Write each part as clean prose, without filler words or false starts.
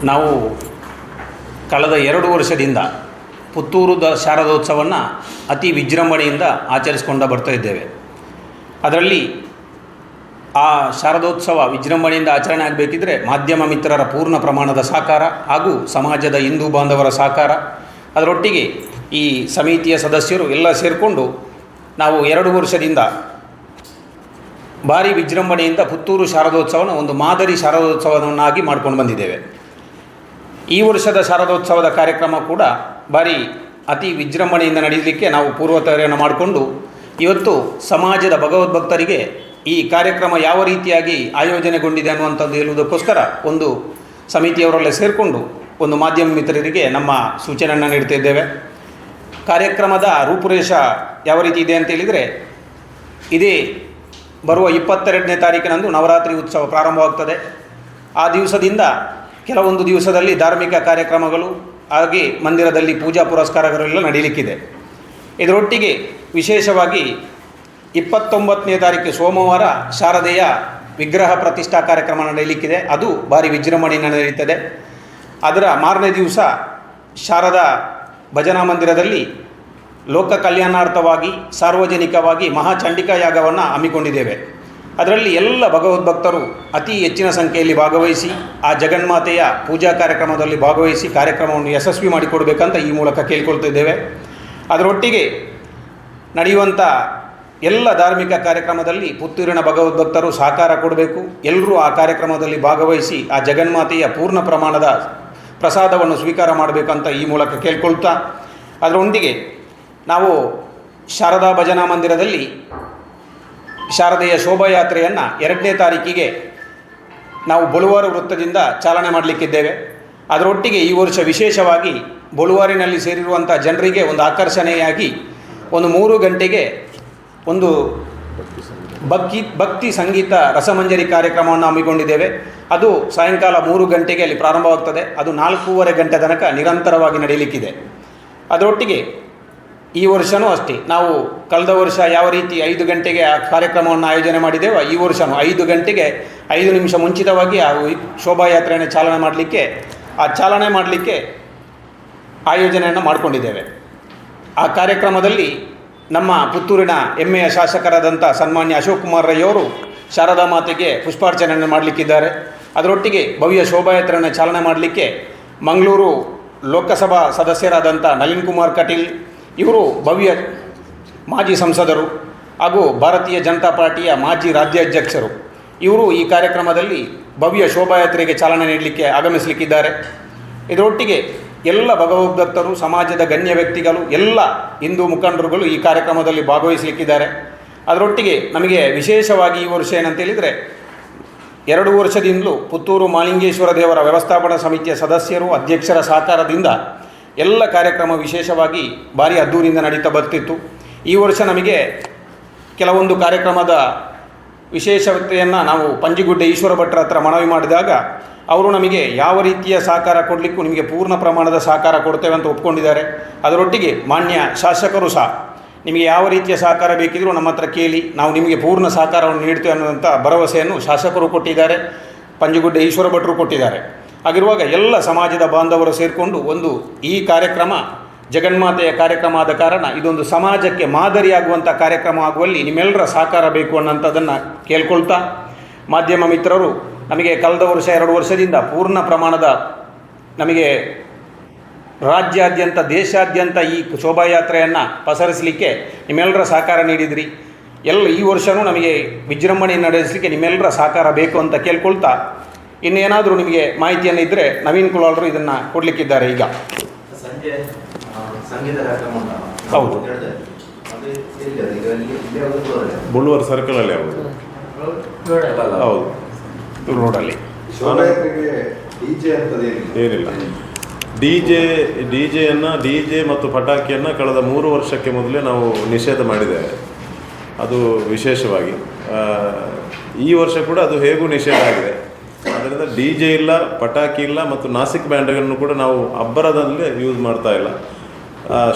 ನಾವು ಕಳೆದ 2 ವರ್ಷದಿಂದ ಪುತ್ತೂರು ಶಾರದೋತ್ಸವವನ್ನು ಅತಿ ವಿಜೃಂಭಣೆಯಿಂದ ಆಚರಿಸಿಕೊಂಡು ಬರ್ತಾ ಇದ್ದೇವೆ. ಅದರಲ್ಲಿ ಆ ಶಾರದೋತ್ಸವ ವಿಜೃಂಭಣೆಯಿಂದ ಆಚರಣೆ ಆಗಬೇಕಿದ್ರೆ ಮಾಧ್ಯಮ ಮಿತ್ರರ ಪೂರ್ಣ ಪ್ರಮಾಣದ ಸಹಕಾರ ಹಾಗೂ ಸಮಾಜದ ಹಿಂದೂ ಬಾಂಧವರ ಸಹಕಾರ, ಅದರೊಟ್ಟಿಗೆ ಈ ಸಮಿತಿಯ ಸದಸ್ಯರು ಎಲ್ಲ ಸೇರಿಕೊಂಡು ನಾವು 2 ವರ್ಷದಿಂದ ಭಾರಿ ವಿಜೃಂಭಣೆಯಿಂದ ಪುತ್ತೂರು ಶಾರದೋತ್ಸವನ ಒಂದು ಮಾದರಿ ಶಾರದೋತ್ಸವವನ್ನಾಗಿ ಮಾಡ್ಕೊಂಡು ಬಂದಿದ್ದೇವೆ. ಈ ವರ್ಷದ ಶಾರದೋತ್ಸವದ ಕಾರ್ಯಕ್ರಮ ಕೂಡ ಭಾರಿ ಅತಿ ವಿಜೃಂಭಣೆಯಿಂದ ನಡೆಯಲಿಕ್ಕೆ ನಾವು ಪೂರ್ವ ತಯಾರಿಯನ್ನು ಮಾಡಿಕೊಂಡು ಇವತ್ತು ಸಮಾಜದ ಭಗವದ್ಭಕ್ತರಿಗೆ ಈ ಕಾರ್ಯಕ್ರಮ ಯಾವ ರೀತಿಯಾಗಿ ಆಯೋಜನೆಗೊಂಡಿದೆ ಅನ್ನುವಂಥದ್ದು ಹೇಳುವುದಕ್ಕೋಸ್ಕರ ಒಂದು ಸಮಿತಿಯವರೆಲ್ಲ ಸೇರಿಕೊಂಡು ಒಂದು ಮಾಧ್ಯಮ ಮಿತ್ರರಿಗೆ ನಮ್ಮ ಸೂಚನೆಯನ್ನು ನೀಡ್ತಿದ್ದೇವೆ. ಕಾರ್ಯಕ್ರಮದ ರೂಪುರೇಷ ಯಾವ ರೀತಿ ಇದೆ ಅಂತೇಳಿದರೆ, ಇದೇ ಬರುವ 22ನೇ ತಾರೀಕಿನಂದು ನವರಾತ್ರಿ ಉತ್ಸವ ಪ್ರಾರಂಭವಾಗ್ತದೆ. ಆ ದಿವಸದಿಂದ ಕೆಲವೊಂದು ದಿವಸದಲ್ಲಿ ಧಾರ್ಮಿಕ ಕಾರ್ಯಕ್ರಮಗಳು ಹಾಗೆ ಮಂದಿರದಲ್ಲಿ ಪೂಜಾ ಪುರಸ್ಕಾರಗಳೆಲ್ಲ ನಡೆಯಲಿಕ್ಕಿದೆ. ಇದರೊಟ್ಟಿಗೆ ವಿಶೇಷವಾಗಿ 29ನೇ ತಾರೀಕು ಸೋಮವಾರ ಶಾರದೆಯ ವಿಗ್ರಹ ಪ್ರತಿಷ್ಠಾ ಕಾರ್ಯಕ್ರಮ ನಡೆಯಲಿಕ್ಕಿದೆ. ಅದು ಭಾರಿ ವಿಜೃಂಭಣೆಯಿಂದ ನಡೆಯುತ್ತದೆ. ಅದರ ಮಾರನೇ ದಿವಸ ಶಾರದಾ ಭಜನಾ ಮಂದಿರದಲ್ಲಿ ಲೋಕ ಕಲ್ಯಾಣಾರ್ಥವಾಗಿ ಸಾರ್ವಜನಿಕವಾಗಿ ಮಹಾಚಂಡಿಕಾ ಯಾಗವನ್ನು ಹಮ್ಮಿಕೊಂಡಿದ್ದೇವೆ. ಅದರಲ್ಲಿ ಎಲ್ಲ ಭಗವದ್ಭಕ್ತರು ಅತಿ ಹೆಚ್ಚಿನ ಸಂಖ್ಯೆಯಲ್ಲಿ ಭಾಗವಹಿಸಿ ಆ ಜಗನ್ಮಾತೆಯ ಪೂಜಾ ಕಾರ್ಯಕ್ರಮದಲ್ಲಿ ಭಾಗವಹಿಸಿ ಕಾರ್ಯಕ್ರಮವನ್ನು ಯಶಸ್ವಿ ಮಾಡಿಕೊಡಬೇಕಂತ ಈ ಮೂಲಕ ಕೇಳಿಕೊಳ್ತಿದ್ದೇವೆ. ಅದರೊಟ್ಟಿಗೆ ನಡೆಯುವಂಥ ಎಲ್ಲ ಧಾರ್ಮಿಕ ಕಾರ್ಯಕ್ರಮದಲ್ಲಿ ಪುತ್ತೂರಿನ ಭಗವದ್ಭಕ್ತರು ಸಹಕಾರ ಕೊಡಬೇಕು. ಎಲ್ಲರೂ ಆ ಕಾರ್ಯಕ್ರಮದಲ್ಲಿ ಭಾಗವಹಿಸಿ ಆ ಜಗನ್ಮಾತೆಯ ಪೂರ್ಣ ಪ್ರಮಾಣದ ಪ್ರಸಾದವನ್ನು ಸ್ವೀಕಾರ ಮಾಡಬೇಕಂತ ಈ ಮೂಲಕ ಕೇಳ್ಕೊಳ್ತಾ, ಅದರೊಂದಿಗೆ ನಾವು ಶಾರದಾ ಭಜನಾ ಮಂದಿರದಲ್ಲಿ ಶಾರದೆಯ ಶೋಭಾಯಾತ್ರೆಯನ್ನು 2ನೇ ತಾರೀಕಿಗೆ ನಾವು ಬೊಳುವಾರು ವೃತ್ತದಿಂದ ಚಾಲನೆ ಮಾಡಲಿಕ್ಕಿದ್ದೇವೆ. ಅದರೊಟ್ಟಿಗೆ ಈ ವರ್ಷ ವಿಶೇಷವಾಗಿ ಬೊಳುವಾರಿನಲ್ಲಿ ಸೇರಿರುವಂಥ ಜನರಿಗೆ ಒಂದು ಆಕರ್ಷಣೆಯಾಗಿ ಒಂದು 3 ಗಂಟೆಗೆ ಒಂದು ಭಕ್ತಿ ಸಂಗೀತ ರಸಮಂಜರಿ ಕಾರ್ಯಕ್ರಮವನ್ನು ಹಮ್ಮಿಕೊಂಡಿದ್ದೇವೆ. ಅದು ಸಾಯಂಕಾಲ 3 ಗಂಟೆಗೆ ಅಲ್ಲಿ ಪ್ರಾರಂಭವಾಗ್ತದೆ. ಅದು 4:15 ಗಂಟೆ ತನಕ ನಿರಂತರವಾಗಿ ನಡೆಯಲಿಕ್ಕಿದೆ. ಅದರೊಟ್ಟಿಗೆ ಈ ವರ್ಷವೂ ಅಷ್ಟೇ, ನಾವು ಕಳೆದ ವರ್ಷ ಯಾವ ರೀತಿ 5 ಗಂಟೆಗೆ ಆ ಕಾರ್ಯಕ್ರಮವನ್ನು ಆಯೋಜನೆ ಮಾಡಿದ್ದೇವೆ, ಈ ವರ್ಷವೂ 5 ಗಂಟೆಗೆ 5 ನಿಮಿಷ ಮುಂಚಿತವಾಗಿ ಆ ಶೋಭಾಯಾತ್ರೆಯನ್ನು ಚಾಲನೆ ಮಾಡಲಿಕ್ಕೆ ಆಯೋಜನೆಯನ್ನು ಮಾಡಿಕೊಂಡಿದ್ದೇವೆ. ಆ ಕಾರ್ಯಕ್ರಮದಲ್ಲಿ ನಮ್ಮ ಪುತ್ತೂರಿನ ಹೆಮ್ಮೆಯ ಶಾಸಕರಾದಂಥ ಸನ್ಮಾನ್ಯ ಅಶೋಕ್ ಕುಮಾರ್ ರೈ ಅವರು ಶಾರದಾ ಮಾತೆಗೆ ಪುಷ್ಪಾರ್ಚನೆಯನ್ನು ಮಾಡಲಿಕ್ಕಿದ್ದಾರೆ. ಅದರೊಟ್ಟಿಗೆ ಭವ್ಯ ಶೋಭಾಯಾತ್ರೆಯನ್ನು ಚಾಲನೆ ಮಾಡಲಿಕ್ಕೆ ಮಂಗಳೂರು ಲೋಕಸಭಾ ಸದಸ್ಯರಾದಂಥ ನಳಿನ್ ಕುಮಾರ್ ಕಟೀಲ್ ಇವರು ಭವ್ಯ ಮಾಜಿ ಸಂಸದರು ಹಾಗೂ ಭಾರತೀಯ ಜನತಾ ಪಾರ್ಟಿಯ ಮಾಜಿ ರಾಜ್ಯಾಧ್ಯಕ್ಷರು, ಇವರು ಈ ಕಾರ್ಯಕ್ರಮದಲ್ಲಿ ಭವ್ಯ ಶೋಭಾಯಾತ್ರೆಗೆ ಚಾಲನೆ ನೀಡಲಿಕ್ಕೆ ಆಗಮಿಸಲಿಕ್ಕಿದ್ದಾರೆ. ಇದರೊಟ್ಟಿಗೆ ಎಲ್ಲ ಭಗವದ್ಭಕ್ತರು, ಸಮಾಜದ ಗಣ್ಯ ವ್ಯಕ್ತಿಗಳು, ಎಲ್ಲ ಹಿಂದೂ ಮುಖಂಡರುಗಳು ಈ ಕಾರ್ಯಕ್ರಮದಲ್ಲಿ ಭಾಗವಹಿಸಲಿಕ್ಕಿದ್ದಾರೆ. ಅದರೊಟ್ಟಿಗೆ ನಮಗೆ ವಿಶೇಷವಾಗಿ ಈ ವರ್ಷ ಏನಂತೇಳಿದರೆ, 2 ವರ್ಷದಿಂದಲೂ ಪುತ್ತೂರು ಮಹಾಲಿಂಗೇಶ್ವರ ದೇವರ ವ್ಯವಸ್ಥಾಪನಾ ಸಮಿತಿಯ ಸದಸ್ಯರು, ಅಧ್ಯಕ್ಷರ ಸಹಕಾರದಿಂದ ಎಲ್ಲ ಕಾರ್ಯಕ್ರಮ ವಿಶೇಷವಾಗಿ ಭಾರಿ ಅದ್ದೂರಿಯಿಂದ ನಡೀತಾ ಬರ್ತಿತ್ತು. ಈ ವರ್ಷ ನಮಗೆ ಕೆಲವೊಂದು ಕಾರ್ಯಕ್ರಮದ ವಿಶೇಷತೆಯನ್ನು ನಾವು ಪಂಜಿಗುಡ್ಡೆ ಈಶ್ವರ ಭಟ್ರ ಹತ್ರ ಮನವಿ ಮಾಡಿದಾಗ ಅವರು ನಮಗೆ ಯಾವ ರೀತಿಯ ಸಹಕಾರ ಕೊಡಲಿಕ್ಕೂ ನಿಮಗೆ ಪೂರ್ಣ ಪ್ರಮಾಣದ ಸಹಕಾರ ಕೊಡ್ತೇವೆ ಅಂತ ಒಪ್ಕೊಂಡಿದ್ದಾರೆ. ಅದರೊಟ್ಟಿಗೆ ಮಾನ್ಯ ಶಾಸಕರು ಸಹ ನಿಮಗೆ ಯಾವ ರೀತಿಯ ಸಹಕಾರ ಬೇಕಿದ್ರೂ ನಮ್ಮ ಹತ್ರ ಕೇಳಿ, ನಾವು ನಿಮಗೆ ಪೂರ್ಣ ಸಹಕಾರವನ್ನು ನೀಡ್ತೇವೆ ಅನ್ನುವಂಥ ಭರವಸೆಯನ್ನು ಶಾಸಕರು ಕೊಟ್ಟಿದ್ದಾರೆ, ಪಂಜಿಗುಡ್ಡೆ ಈಶ್ವರ ಭಟ್ರು ಕೊಟ್ಟಿದ್ದಾರೆ. ಹಾಗಿರುವಾಗ ಎಲ್ಲ ಸಮಾಜದ ಬಾಂಧವರು ಸೇರಿಕೊಂಡು ಒಂದು ಈ ಕಾರ್ಯಕ್ರಮ ಜಗನ್ಮಾತೆಯ ಕಾರ್ಯಕ್ರಮ ಆದ ಕಾರಣ ಇದೊಂದು ಸಮಾಜಕ್ಕೆ ಮಾದರಿಯಾಗುವಂಥ ಕಾರ್ಯಕ್ರಮ ಆಗುವಲ್ಲಿ ನಿಮ್ಮೆಲ್ಲರ ಸಹಕಾರ ಬೇಕು ಅನ್ನೋಂಥದ್ದನ್ನು ಕೇಳ್ಕೊಳ್ತಾ, ಮಾಧ್ಯಮ ಮಿತ್ರರು ನಮಗೆ ಕಳೆದ ವರ್ಷ 2 ವರ್ಷದಿಂದ ಪೂರ್ಣ ಪ್ರಮಾಣದ ನಮಗೆ ರಾಜ್ಯಾದ್ಯಂತ ದೇಶಾದ್ಯಂತ ಈ ಶೋಭಾಯಾತ್ರೆಯನ್ನು ಪಸರಿಸಲಿಕ್ಕೆ ನಿಮ್ಮೆಲ್ಲರ ಸಹಕಾರ ನೀಡಿದ್ರಿ. ಈ ವರ್ಷವೂ ನಮಗೆ ವಿಜೃಂಭಣೆಯನ್ನು ನಡೆಸಲಿಕ್ಕೆ ನಿಮ್ಮೆಲ್ಲರ ಸಹಕಾರ ಬೇಕು ಅಂತ ಕೇಳ್ಕೊಳ್ತಾ, ಇನ್ನೇನಾದರೂ ನಿಮಗೆ ಮಾಹಿತಿಯನ್ನು ಇದ್ದರೆ ನವೀನ್ ಕುಲಾಲ್ರು ಇದನ್ನು ಕೊಡಲಿಕ್ಕಿದ್ದಾರೆ. ಈಗ ಹೌದು, ಬುಳ್ಳುವರ್ ಸರ್ಕಲಲ್ಲಿ ಹೌದು ರೋಡಲ್ಲಿ ಏನಿಲ್ಲ. ಡಿ ಜೆ ಮತ್ತು ಪಟಾಕಿಯನ್ನು ಕಳೆದ 3 ವರ್ಷಕ್ಕೆ ಮೊದಲೇ ನಾವು ನಿಷೇಧ ಮಾಡಿದ್ದೇವೆ. ಅದು ವಿಶೇಷವಾಗಿ ಈ ವರ್ಷ ಕೂಡ ಅದು ಹೇಗೂ ನಿಷೇಧ ಆಗಿದೆ. ಅದರಿಂದ ಡಿ ಜೆ ಇಲ್ಲ, ಪಟಾಕಿ ಇಲ್ಲ ಮತ್ತು ನಾಸಿಕ್ ಬ್ಯಾಂಡ್ಗಳನ್ನು ಕೂಡ ನಾವು ಅಬ್ಬರದಲ್ಲೇ ಯೂಸ್ ಮಾಡ್ತಾ ಇಲ್ಲ.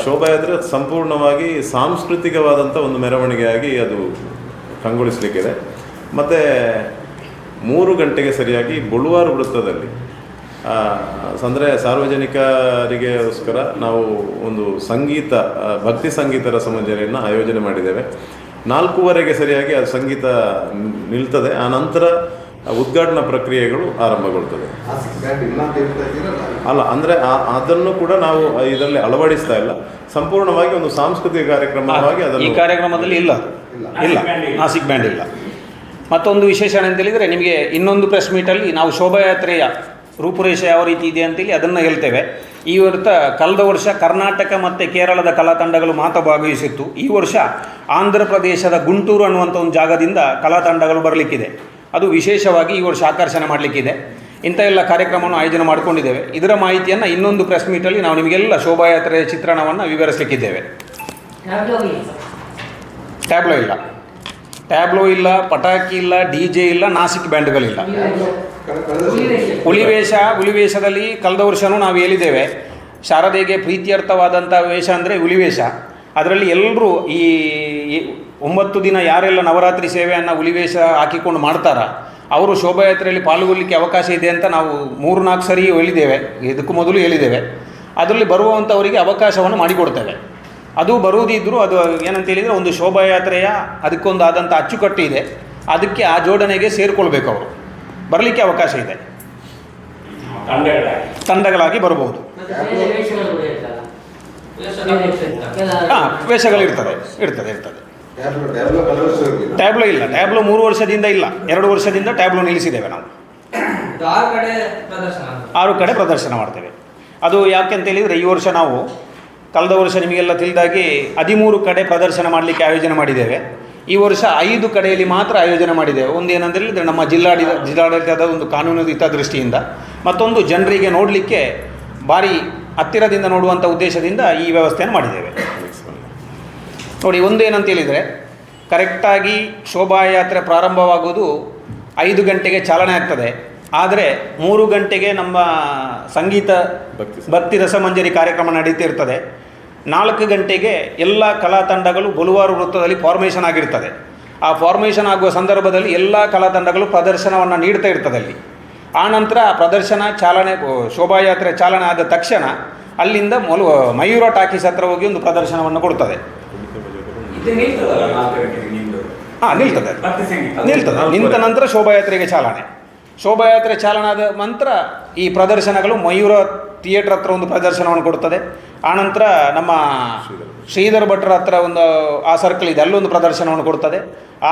ಶೋಭಾಯಾತ್ರೆ ಸಂಪೂರ್ಣವಾಗಿ ಸಾಂಸ್ಕೃತಿಕವಾದಂಥ ಒಂದು ಮೆರವಣಿಗೆಯಾಗಿ ಅದು ಕಂಗೊಳಿಸಲಿಕ್ಕಿದೆ. ಮತ್ತು 3 ಗಂಟೆಗೆ ಸರಿಯಾಗಿ ಬೊಳುವಾರು ವೃತ್ತದಲ್ಲಿ ಅಂದರೆ ಸಾರ್ವಜನಿಕರಿಗೋಸ್ಕರ ನಾವು ಒಂದು ಸಂಗೀತ ಭಕ್ತಿ ಸಂಗೀತ ರಸಮಂಜರಿಯನ್ನು ಆಯೋಜನೆ ಮಾಡಿದ್ದೇವೆ. 4:15ಗೆ ಸರಿಯಾಗಿ ಅದು ಸಂಗೀತ ನಿಲ್ತದೆ. ಆ ನಂತರ ಉದ್ಘಾಟನಾ ಪ್ರಕ್ರಿಯೆಗಳು ಆರಂಭಗೊಳ್ತದೆ. ಅಲ್ಲ, ಅಂದರೆ ಅದನ್ನು ಕೂಡ ನಾವು ಇದರಲ್ಲಿ ಅಳವಡಿಸ್ತಾ ಇಲ್ಲ. ಸಂಪೂರ್ಣವಾಗಿ ಒಂದು ಸಾಂಸ್ಕೃತಿಕ ಕಾರ್ಯಕ್ರಮವಾಗಿ ಅದನ್ನು ಈ ಕಾರ್ಯಕ್ರಮದಲ್ಲಿ ಇಲ್ಲ ನಾಸಿಕ್ ಬ್ಯಾಂಡ್ ಇಲ್ಲ. ಮತ್ತೊಂದು ವಿಶೇಷ ಅಂತ ಹೇಳಿದರೆ, ನಿಮಗೆ ಇನ್ನೊಂದು ಪ್ರೆಸ್ ಮೀಟಲ್ಲಿ ನಾವು ಶೋಭಾಯಾತ್ರೆಯ ರೂಪುರೇಷೆ ಯಾವ ರೀತಿ ಇದೆ ಅಂತೇಳಿ ಅದನ್ನು ಹೇಳ್ತೇವೆ. ಈ ವರ್ಷ ಕಳೆದ ವರ್ಷ ಕರ್ನಾಟಕ ಮತ್ತು ಕೇರಳದ ಕಲಾ ತಂಡಗಳು ಮಾತ್ರ ಭಾಗವಹಿಸಿತ್ತು. ಈ ವರ್ಷ ಆಂಧ್ರ ಪ್ರದೇಶದ ಗುಂಟೂರು ಅನ್ನುವಂಥ ಒಂದು ಜಾಗದಿಂದ ಕಲಾ ತಂಡಗಳು ಬರಲಿಕ್ಕಿದೆ. ಅದು ವಿಶೇಷವಾಗಿ ಈ ವರ್ಷ ಆಕರ್ಷಣೆ ಮಾಡಲಿಕ್ಕಿದೆ. ಇಂಥ ಎಲ್ಲ ಕಾರ್ಯಕ್ರಮವನ್ನು ಆಯೋಜನೆ ಮಾಡಿಕೊಂಡಿದ್ದೇವೆ. ಇದರ ಮಾಹಿತಿಯನ್ನು ಇನ್ನೊಂದು ಪ್ರೆಸ್ ಮೀಟಲ್ಲಿ ನಾವು ನಿಮಗೆಲ್ಲ ಶೋಭಾಯಾತ್ರೆಯ ಚಿತ್ರಣವನ್ನು ವಿವರಿಸಲಿಕ್ಕಿದ್ದೇವೆ. ಟ್ಯಾಬ್ಲೋ ಇಲ್ಲ, ಪಟಾಕಿ ಇಲ್ಲ, DJ ಇಲ್ಲ, ನಾಸಿಕ್ ಬ್ಯಾಂಡ್ಗಳಿಲ್ಲ. ಹುಲಿವೇಷದಲ್ಲಿ ಕಳೆದ ವರ್ಷವೂ ನಾವು ಹೇಳಿದ್ದೇವೆ, ಶಾರದೆಗೆ ಪ್ರೀತ್ಯರ್ಥವಾದಂಥ ವೇಷ ಅಂದರೆ ಹುಲಿವೇಷ. ಅದರಲ್ಲಿ ಎಲ್ಲರೂ ಈ 9 ದಿನ ಯಾರೆಲ್ಲ ನವರಾತ್ರಿ ಸೇವೆಯನ್ನು ಹುಲಿವೇಷ ಹಾಕಿಕೊಂಡು ಮಾಡ್ತಾರ ಅವರು ಶೋಭಾಯಾತ್ರೆಯಲ್ಲಿ ಪಾಲ್ಗೊಳ್ಳಿಕ್ಕೆ ಅವಕಾಶ ಇದೆ ಅಂತ ನಾವು 3-4 ಸರಿ ಹೇಳಿದ್ದೇವೆ. ಇದಕ್ಕೂ ಮೊದಲು ಹೇಳಿದ್ದೇವೆ. ಅದರಲ್ಲಿ ಬರುವಂಥವರಿಗೆ ಅವಕಾಶವನ್ನು ಮಾಡಿಕೊಡ್ತೇವೆ. ಅದು ಬರುವುದಿದ್ದರೂ ಅದು ಏನಂತ ಹೇಳಿದರೆ, ಒಂದು ಶೋಭಾಯಾತ್ರೆಯ ಅದಕ್ಕೊಂದು ಆದಂಥ ಅಚ್ಚುಕಟ್ಟು ಇದೆ. ಅದಕ್ಕೆ ಆ ಜೋಡಣೆಗೆ ಸೇರಿಕೊಳ್ಬೇಕು. ಅವರು ಬರಲಿಕ್ಕೆ ಅವಕಾಶ ಇದೆ. ತಂಡಗಳಾಗಿ ಬರ್ಬೋದು. ಹಾಂ, ವೇಷಗಳಿರ್ತದೆ. ಟ್ಯಾಬ್ಲೋ ಇಲ್ಲ. ಟ್ಯಾಬ್ಲೋ 3 ವರ್ಷದಿಂದ ಇಲ್ಲ, 2 ವರ್ಷದಿಂದ ಟ್ಯಾಬ್ಲೋ ನಿಲ್ಲಿಸಿದ್ದೇವೆ ನಾವು. 6 ಕಡೆ ಪ್ರದರ್ಶನ ಮಾಡ್ತೇವೆ. ಅದು ಯಾಕೆ ಅಂತ ಹೇಳಿದರೆ, ಈ ವರ್ಷ ನಾವು ಕಳೆದ ವರ್ಷ ನಿಮಗೆಲ್ಲ ತಿಳಿದಾಗಿ 13 ಕಡೆ ಪ್ರದರ್ಶನ ಮಾಡಲಿಕ್ಕೆ ಆಯೋಜನೆ ಮಾಡಿದ್ದೇವೆ. ಈ ವರ್ಷ 5 ಕಡೆಯಲ್ಲಿ ಮಾತ್ರ ಆಯೋಜನೆ ಮಾಡಿದ್ದೇವೆ. ಒಂದು ಏನಂತ ಹೇಳಿದರೆ, ನಮ್ಮ ಜಿಲ್ಲಾಡಳಿತದ ಒಂದು ಕಾನೂನು ಹಿತದೃಷ್ಟಿಯಿಂದ, ಮತ್ತೊಂದು ಜನರಿಗೆ ನೋಡಲಿಕ್ಕೆ ಭಾರಿ ಹತ್ತಿರದಿಂದ ನೋಡುವಂಥ ಉದ್ದೇಶದಿಂದ ಈ ವ್ಯವಸ್ಥೆಯನ್ನು ಮಾಡಿದ್ದೇವೆ. ನೋಡಿ, ಒಂದೇನಂತ ಹೇಳಿದರೆ, ಕರೆಕ್ಟಾಗಿ ಶೋಭಾಯಾತ್ರೆ ಪ್ರಾರಂಭವಾಗುವುದು 5 ಗಂಟೆಗೆ ಚಾಲನೆ ಆಗ್ತದೆ. ಆದರೆ 3 ಗಂಟೆಗೆ ನಮ್ಮ ಸಂಗೀತ ಭಕ್ತಿ ರಸಮಂಜರಿ ಕಾರ್ಯಕ್ರಮ ನಡೀತಿರ್ತದೆ. 4 ಗಂಟೆಗೆ ಎಲ್ಲ ಕಲಾ ತಂಡಗಳು ಬೊಲುವಾರು ವೃತ್ತದಲ್ಲಿ ಫಾರ್ಮೇಷನ್ ಆಗಿರ್ತದೆ. ಆ ಫಾರ್ಮೇಷನ್ ಆಗುವ ಸಂದರ್ಭದಲ್ಲಿ ಎಲ್ಲ ಕಲಾ ತಂಡಗಳು ಪ್ರದರ್ಶನವನ್ನು ನೀಡ್ತಾ ಇರ್ತದೆ ಅಲ್ಲಿ. ಆ ನಂತರ ಪ್ರದರ್ಶನ ಚಾಲನೆ, ಶೋಭಾಯಾತ್ರೆ ಚಾಲನೆ ಆದ ತಕ್ಷಣ ಅಲ್ಲಿಂದ ಮಯೂರ ಟಾಕೀಸ್ ಹತ್ರ ಹೋಗಿ ಒಂದು ಪ್ರದರ್ಶನವನ್ನು ಕೊಡ್ತದೆ. ಹಾಂ, ನಿಲ್ತದೆ. ನಿಂತ ನಂತರ ಶೋಭಾಯಾತ್ರೆಗೆ ಚಾಲನೆ. ಶೋಭಾಯಾತ್ರೆ ಚಾಲನಾದ ನಂತರ ಈ ಪ್ರದರ್ಶನಗಳು ಮಯೂರ ಥಿಯೇಟ್ರ್ ಹತ್ರ ಒಂದು ಪ್ರದರ್ಶನವನ್ನು ಕೊಡ್ತದೆ. ಆನಂತರ ನಮ್ಮ ಶ್ರೀಧರ್ ಭಟ್ರ ಹತ್ರ ಒಂದು ಆ ಸರ್ಕಲ್ ಇದೆ, ಅಲ್ಲೊಂದು ಪ್ರದರ್ಶನವನ್ನು ಕೊಡ್ತದೆ.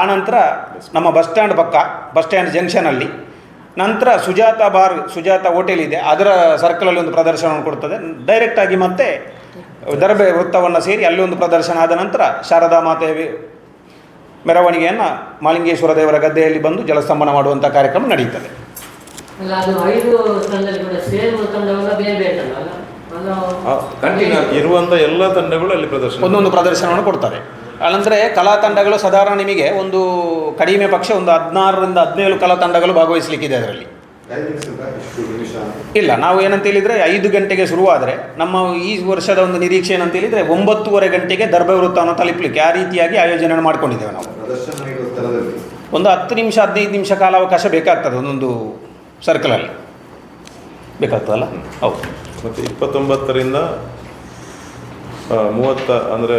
ಆನಂತರ ನಮ್ಮ ಬಸ್ ಸ್ಟ್ಯಾಂಡ್ ಜಂಕ್ಷನಲ್ಲಿ ನಂತರ ಸುಜಾತ ಹೋಟೆಲ್ ಇದೆ, ಅದರ ಸರ್ಕಲಲ್ಲಿ ಒಂದು ಪ್ರದರ್ಶನವನ್ನು ಕೊಡ್ತದೆ. ಡೈರೆಕ್ಟಾಗಿ ಮತ್ತೆ ದರ್ಬೆ ವೃತ್ತವನ್ನು ಸೇರಿ ಅಲ್ಲಿ ಒಂದು ಪ್ರದರ್ಶನ ಆದ ನಂತರ ಶಾರದಾ ಮಾತೆ ಮೆರವಣಿಗೆಯನ್ನು ಮಾಲಿಂಗೇಶ್ವರ ದೇವರ ಗದ್ದೆಯಲ್ಲಿ ಬಂದು ಜಲಸ್ತಂಭನ ಮಾಡುವಂಥ ಕಾರ್ಯಕ್ರಮ ನಡೆಯುತ್ತದೆ. ಇರುವಂಥ ಎಲ್ಲ ತಂಡಗಳು ಅಲ್ಲಿ ಒಂದೊಂದು ಪ್ರದರ್ಶನವನ್ನು ಕೊಡ್ತಾರೆ. ಅಲ್ಲಂದರೆ ಕಲಾ ತಂಡಗಳು ಸಾಧಾರಣ ನಿಮಗೆ ಒಂದು ಕಡಿಮೆ ಪಕ್ಷ ಒಂದು 16ರಿಂದ 17 ಕಲಾ ತಂಡಗಳು ಭಾಗವಹಿಸಲಿಕ್ಕಿದೆ ಅದರಲ್ಲಿ. ಇಲ್ಲ, ನಾವು ಏನಂತ ಹೇಳಿದರೆ 5 ಗಂಟೆಗೆ ಶುರುವಾದರೆ ನಮ್ಮ ಈ ವರ್ಷದ ಒಂದು ನಿರೀಕ್ಷೆ ಏನಂತ ಹೇಳಿದರೆ 9:30 ಗಂಟೆಗೆ ದರ್ಬೆ ವೃತ್ತವನ್ನು ತಲುಪಲಿಕ್ಕೆ ಆ ರೀತಿಯಾಗಿ ಆಯೋಜನೆ ಮಾಡಿಕೊಂಡಿದ್ದೇವೆ ನಾವು. ಒಂದು 10 ನಿಮಿಷ 15 ನಿಮಿಷ ಕಾಲಾವಕಾಶ ಬೇಕಾಗ್ತದೆ ಒಂದೊಂದು ಸರ್ಕಲಲ್ಲಿ ಬೇಕಾಗ್ತದಲ್ಲ. ಹೌದು. ಮತ್ತು 29ರಿಂದ 30 ಅಂದರೆ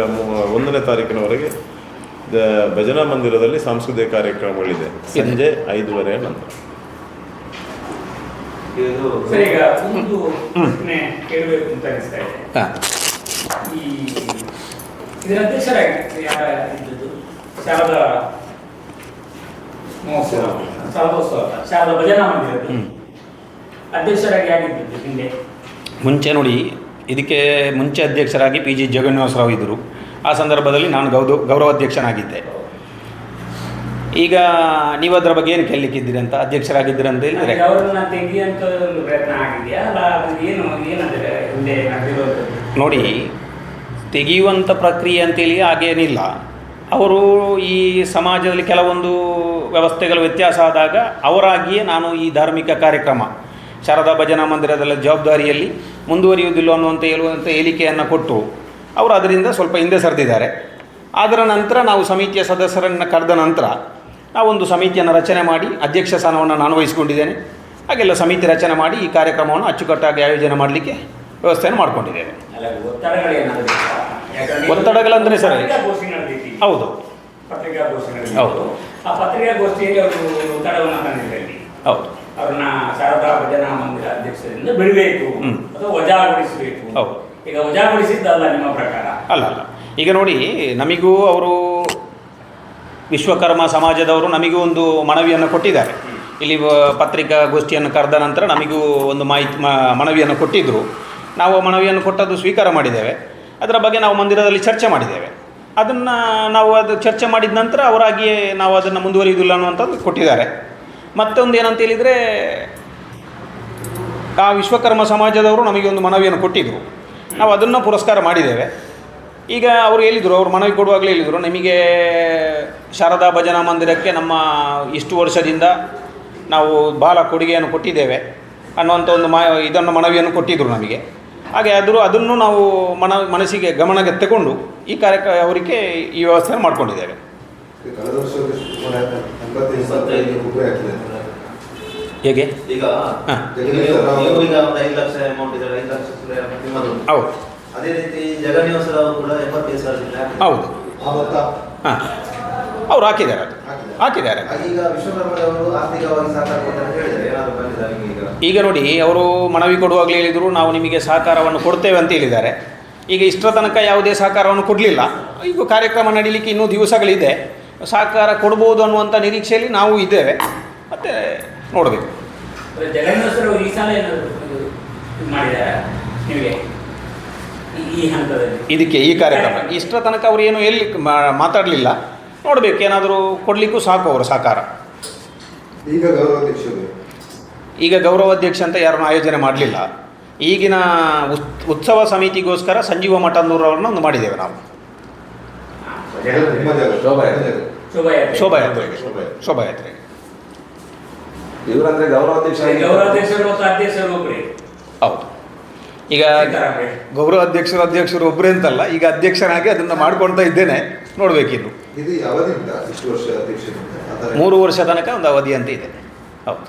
1ನೇ ತಾರೀಕಿನವರೆಗೆ ಭಜನಾ ಮಂದಿರದಲ್ಲಿ ಸಾಂಸ್ಕೃತಿಕ ಕಾರ್ಯಕ್ರಮಗಳಿದೆ ಸಂಜೆ 5:30 ನಂತರ. ಈಗ ಒಂದು ಪ್ರಶ್ನೆ ಕೇಳಬೇಕು ಅಂತ ಅನಿಸ್ತಾ ಇದೆ. ಇದರ ಅಧ್ಯಕ್ಷರಾಗಿ ಯಾರ ಇದ್ದದ್ದು? ಶಾರದಾ ಭಜನಾ ಮಂದಿರದ ಅಧ್ಯಕ್ಷರಾಗಿ ಆಗಿದ್ದು ಹಿಂದೆ? ಮುಂಚೆ ನೋಡಿ, ಇದಕ್ಕೆ ಮುಂಚೆ ಅಧ್ಯಕ್ಷರಾಗಿ PG ಜಗನ್ನಿವಾಸರಾವ್ ಇದ್ದರು. ಆ ಸಂದರ್ಭದಲ್ಲಿ ನಾನು ಗೌರವಾಧ್ಯಕ್ಷನಾಗಿದ್ದೆ. ಈಗ ನೀವು ಅದರ ಬಗ್ಗೆ ಏನು ಕೇಳಲಿಕ್ಕಿದ್ದೀರಿ ಅಂತ, ಅಧ್ಯಕ್ಷರಾಗಿದ್ದೀರಿ ಅಂತ ಹೇಳಿದರೆ ನೋಡಿ, ತೆಗೆಯುವಂಥ ಪ್ರಕ್ರಿಯೆ ಅಂತೇಳಿ ಹಾಗೇನಿಲ್ಲ. ಅವರು ಈ ಸಮಾಜದಲ್ಲಿ ಕೆಲವೊಂದು ವ್ಯವಸ್ಥೆಗಳು ವ್ಯತ್ಯಾಸ ಆದಾಗ ಅವರಾಗಿಯೇ ನಾನು ಈ ಧಾರ್ಮಿಕ ಕಾರ್ಯಕ್ರಮ ಶಾರದಾ ಭಜನಾ ಮಂದಿರದ ಜವಾಬ್ದಾರಿಯಲ್ಲಿ ಮುಂದುವರಿಯುವುದಿಲ್ಲ ಹೇಳುವಂಥ ಹೇಳಿಕೆಯನ್ನು ಕೊಟ್ಟು ಅವರು ಅದರಿಂದ ಸ್ವಲ್ಪ ಹಿಂದೆ ಸರಿದಿದ್ದಾರೆ. ಅದರ ನಂತರ ನಾವು ಸಮಿತಿಯ ಸದಸ್ಯರನ್ನು ಕರೆದ ನಂತರ ನಾವೊಂದು ಸಮಿತಿಯನ್ನು ರಚನೆ ಮಾಡಿ ಅಧ್ಯಕ್ಷ ಸ್ಥಾನವನ್ನು ನಾನು ವಹಿಸಿಕೊಂಡಿದ್ದೇನೆ. ಹಾಗೆಲ್ಲ ಸಮಿತಿ ರಚನೆ ಮಾಡಿ ಈ ಕಾರ್ಯಕ್ರಮವನ್ನು ಅಚ್ಚುಕಟ್ಟಾಗಿ ಆಯೋಜನೆ ಮಾಡಲಿಕ್ಕೆ ವ್ಯವಸ್ಥೆಯನ್ನು ಮಾಡಿಕೊಂಡಿದ್ದೇವೆ. ಅಲ್ಲ, ಒತ್ತಡಗಳೇನಾದರೂ ಇತ್ತಾ? ಯಾಕಂದ್ರೆ ಒತ್ತಡಗಳಂದ್ರೆ ಸರ್, ಪತ್ರಿಕಾಗೋಷ್ಠಿ ನಡೆದಿತ್ತು. ಹೌದು ಪತ್ರಿಕಾಗೋಷ್ಠಿ ನಡೆದಿತ್ತು. ಹೌದು. ಆ ಪತ್ರಿಕಾಗೋಷ್ಠಿಯಲ್ಲಿ ಅವರು ಒತ್ತಡವನ್ನು ತಂದಿದ್ದಲ್ಲಿ ಹೌದು ಅವ್ರನ್ನ ಶಾರದಾ ಭಜನಾ ಮಂದಿರ ಅಧ್ಯಕ್ಷರಿಂದ ಬಿಡಬೇಕು ಅಥವಾ ವಜಾಗೊಳಿಸಬೇಕು. ಹೌದು. ಈಗ ವಜಾಗೊಳಿಸಿದ್ದಲ್ಲ ನಿಮ್ಮ ಪ್ರಕಾರ? ಅಲ್ಲ, ಈಗ ನೋಡಿ, ನಮಗೂ ಅವರು ವಿಶ್ವಕರ್ಮ ಸಮಾಜದವರು ನಮಗೂ ಒಂದು ಮನವಿಯನ್ನು ಕೊಟ್ಟಿದ್ದಾರೆ. ಇಲ್ಲಿ ಪತ್ರಿಕಾಗೋಷ್ಠಿಯನ್ನು ಕರೆದ ನಂತರ ನಮಗೂ ಒಂದು ಮನವಿಯನ್ನು ಕೊಟ್ಟಿದ್ದರು. ನಾವು ಮನವಿಯನ್ನು ಕೊಟ್ಟದ್ದು ಸ್ವೀಕಾರ ಮಾಡಿದ್ದೇವೆ. ಅದರ ಬಗ್ಗೆ ನಾವು ಮಂದಿರದಲ್ಲಿ ಚರ್ಚೆ ಮಾಡಿದ್ದೇವೆ. ಅದನ್ನು ನಾವು ಅದು ಚರ್ಚೆ ಮಾಡಿದ ನಂತರ ಅವರಾಗಿಯೇ ನಾವು ಅದನ್ನು ಮುಂದುವರಿಯುವುದಿಲ್ಲ ಅನ್ನುವಂಥದ್ದು ಕೊಟ್ಟಿದ್ದಾರೆ. ಮತ್ತೊಂದು ಏನಂತ ಹೇಳಿದರೆ, ಆ ವಿಶ್ವಕರ್ಮ ಸಮಾಜದವರು ನಮಗೆ ಒಂದು ಮನವಿಯನ್ನು ಕೊಟ್ಟಿದ್ದರು. ನಾವು ಅದನ್ನು ಪುರಸ್ಕಾರ ಮಾಡಿದ್ದೇವೆ. ಈಗ ಅವರು ಹೇಳಿದರು, ಅವರು ಮನವಿ ಕೊಡುವಾಗಲೇ ಹೇಳಿದರು, ನಿಮಗೆ ಶಾರದಾ ಭಜನಾ ಮಂದಿರಕ್ಕೆ ನಮ್ಮ ಇಷ್ಟು ವರ್ಷದಿಂದ ನಾವು ಬಹಳ ಕೊಡುಗೆಯನ್ನು ಕೊಟ್ಟಿದ್ದೇವೆ ಅನ್ನುವಂಥ ಒಂದು ಇದನ್ನು ಮನವಿಯನ್ನು ಕೊಟ್ಟಿದ್ದರು ನಮಗೆ. ಹಾಗೆ ಅದನ್ನು ನಾವು ಮನಸ್ಸಿಗೆ ಗಮನಕ್ಕೆ ತಗೊಂಡು ಈ ಅವರಿಗೆ ಈ ವ್ಯವಸ್ಥೆಯನ್ನು ಮಾಡಿಕೊಂಡಿದ್ದೇವೆ. ಕಳೆದ ವರ್ಷ 85 ರೂಪಾಯಿ ಆಗ್ತದೆ. ಹೇಗೆ? ಈಗ ಹಾಂ, ನೀವು ಈಗ ಒಂದು 5 ಲಕ್ಷ ಅಮೌಂಟ್ ಇದೆ, 5 ಲಕ್ಷ ನಿಮ್ಮದು. ಹೌದು. ಅದೇ ರೀತಿ ಜಗನ್ನಿವಾಸರಾವ್ ಕೂಡ 75,000 ಹೌದು. ಹಾಂ, ಅವ್ರು ಹಾಕಿದ್ದಾರೆ, ಅದು ಹಾಕಿದ್ದಾರೆ. ಈಗ ವಿಶ್ವಕರ್ಮದವರು ಆರ್ಥಿಕವಾಗಿ ಸಹಕಾರ ಕೊಡ್ತಾರೆ ಅಂತ ಹೇಳಿದ್ದಾರೆ. ಏನಾದರೂ ಬಂದಿದ್ದಾರೆ ಈಗ ನೋಡಿ, ಅವರು ಮನವಿ ಕೊಡುವಾಗಲೇ ಹೇಳಿದರು, ನಾವು ನಿಮಗೆ ಸಹಕಾರವನ್ನು ಕೊಡ್ತೇವೆ ಅಂತ ಹೇಳಿದ್ದಾರೆ. ಈಗ ಇಷ್ಟರ ತನಕ ಯಾವುದೇ ಸಹಕಾರವನ್ನು ಕೊಡಲಿಲ್ಲ. ಈಗ ಕಾರ್ಯಕ್ರಮ ನಡೀಲಿಕ್ಕೆ ಇನ್ನೂ ದಿವಸಗಳಿದೆ. ಸಹಕಾರ ಕೊಡ್ಬೋದು ಅನ್ನುವಂಥ ನಿರೀಕ್ಷೆಯಲ್ಲಿ ನಾವು ಇದ್ದೇವೆ. ಮತ್ತು ನೋಡಬೇಕು. ಜಗನ್ನಿವಾಸರು ಈ ಸಲ ಏನಾದರೂ ಮಾಡಿದ್ದಾರೆ ನಿಮಗೆ ಈ ಹಂತದಲ್ಲಿ? ಇದಕ್ಕೆ ಈ ಕಾರ್ಯಕ್ರಮ ಇಷ್ಟರ ತನಕ ಅವರು ಏನು ಎಲ್ಲಿ ಮಾತಾಡಲಿಲ್ಲ. ನೋಡಬೇಕು, ಏನಾದರೂ ಕೊಡಲಿಕ್ಕೂ ಸಾಕು ಅವರ ಸಹಕಾರ. ಈಗ ಗೌರವಾಧ್ಯಕ್ಷರು, ಈಗ ಗೌರವಾಧ್ಯಕ್ಷ ಅಂತ ಯಾರನ್ನು ಆಯೋಜನೆ ಮಾಡಲಿಲ್ಲ. ಈಗಿನ ಉತ್ಸವ ಸಮಿತಿಗೋಸ್ಕರ ಸಂಜೀವ ಮಠಂದೂರವ್ರನ್ನ ಒಂದು ಮಾಡಿದ್ದೇವೆ ನಾವು. ನಿಮ್ಮ ಜಾಗ, ಶೋಭಾಯಾತ್ರೆ. ಶೋಭಾಯಾತ್ರೆ ಇವರಂದ್ರೆ ಗೌರವಾಧ್ಯಕ್ಷರು ಮತ್ತು ಅಧ್ಯಕ್ಷರು ಒಬ್ಬರೇ. ಹೌದು. ಈಗ ಅಧ್ಯಕ್ಷರು ಒಬ್ಬರೇ ಅಂತಲ್ಲ, ಈಗ ಅಧ್ಯಕ್ಷನಾಗಿ ಅದನ್ನು ಮಾಡ್ಕೊಳ್ತಾ ಇದ್ದೇನೆ. ನೋಡಬೇಕಿನ್ನು ಇದು ಯಾವದಿಂದ ಇಷ್ಟು ವರ್ಷ ಅಧ್ಯಕ್ಷರಿಂದ? 3 ವರ್ಷ ತನಕ ಒಂದು ಅವಧಿ ಅಂತ ಇದೆ. ಹೌದು.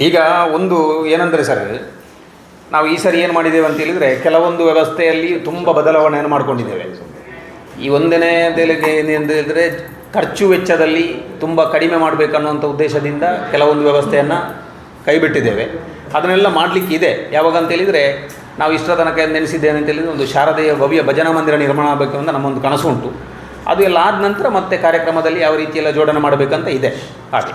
ಈಗ ಒಂದು ಏನಂದರೆ ಸರ್, ನಾವು ಈ ಸರಿ ಏನು ಮಾಡಿದ್ದೇವೆ ಅಂತ ಹೇಳಿದರೆ, ಕೆಲವೊಂದು ವ್ಯವಸ್ಥೆಯಲ್ಲಿ ತುಂಬ ಬದಲಾವಣೆಯನ್ನು ಮಾಡಿಕೊಂಡಿದ್ದೇವೆ. ಈ ಒಂದನೇದೇಳಿಗೆ ಏನೆಂದು ಹೇಳಿದರೆ, ಖರ್ಚು ವೆಚ್ಚದಲ್ಲಿ ತುಂಬ ಕಡಿಮೆ ಮಾಡಬೇಕನ್ನುವಂಥ ಉದ್ದೇಶದಿಂದ ಕೆಲವೊಂದು ವ್ಯವಸ್ಥೆಯನ್ನು ಕೈಬಿಟ್ಟಿದ್ದೇವೆ. ಅದನ್ನೆಲ್ಲ ಮಾಡಲಿಕ್ಕೆ ಇದೆ. ಯಾವಾಗ ಅಂತೇಳಿದರೆ, ನಾವು ಇಷ್ಟರ ತನಕ ನೆನೆಸಿದ್ದೇನೆ ಅಂತೇಳಿದರೆ, ಒಂದು ಶಾರದೆಯ ಭವ್ಯ ಭಜನಾ ಮಂದಿರ ನಿರ್ಮಾಣ ಆಗಬೇಕು ಅಂತ ನಮ್ಮೊಂದು ಕನಸು ಉಂಟು. ಅದು ಎಲ್ಲ ಆದ ನಂತರ ಮತ್ತೆ ಕಾರ್ಯಕ್ರಮದಲ್ಲಿ ಯಾವ ರೀತಿಯೆಲ್ಲ ಜೋಡಣೆ ಮಾಡಬೇಕಂತ ಇದೆ. ಹಾಗೆ